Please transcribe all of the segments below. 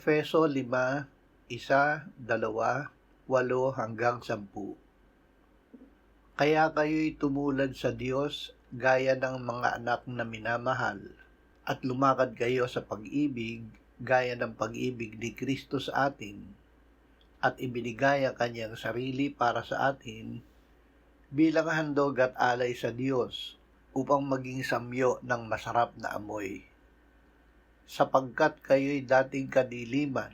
Efeso 5, 1, 2, 8-10. Kaya kayo'y tumulad sa Diyos gaya ng mga anak na minamahal, at lumakad kayo sa pag-ibig gaya ng pag-ibig ni Kristo sa atin, at ibinigay ang kanyang sarili para sa atin bilang handog at alay sa Diyos upang maging samyo ng masarap na amoy. Sapagkat kayo'y dating kadiliman,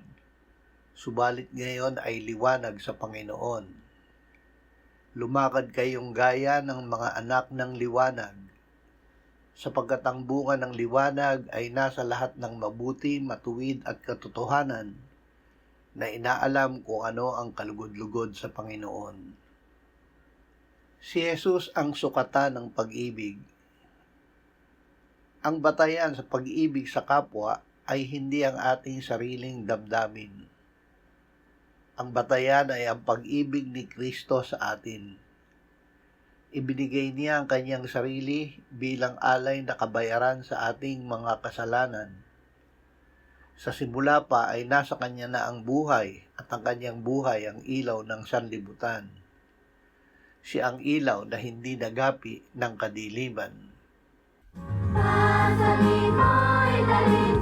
subalit ngayon ay liwanag sa Panginoon. Lumakad kayong gaya ng mga anak ng liwanag, sapagkat ang bunga ng liwanag ay nasa lahat ng mabuti, matuwid at katotohanan, na inaalam kung ano ang kalugod-lugod sa Panginoon. Si Jesus ang sukatan ng pag-ibig. Ang batayan sa pag-ibig sa kapwa ay hindi ang ating sariling damdamin. Ang batayan ay ang pag-ibig ni Kristo sa atin. Ibinigay niya ang kanyang sarili bilang alay na kabayaran sa ating mga kasalanan. Sa simula pa ay nasa kanya na ang buhay, at ang kanyang buhay ang ilaw ng sanlibutan. Siya ang ilaw na hindi nagapi ng kadiliman. Pasanin mo'y dalhin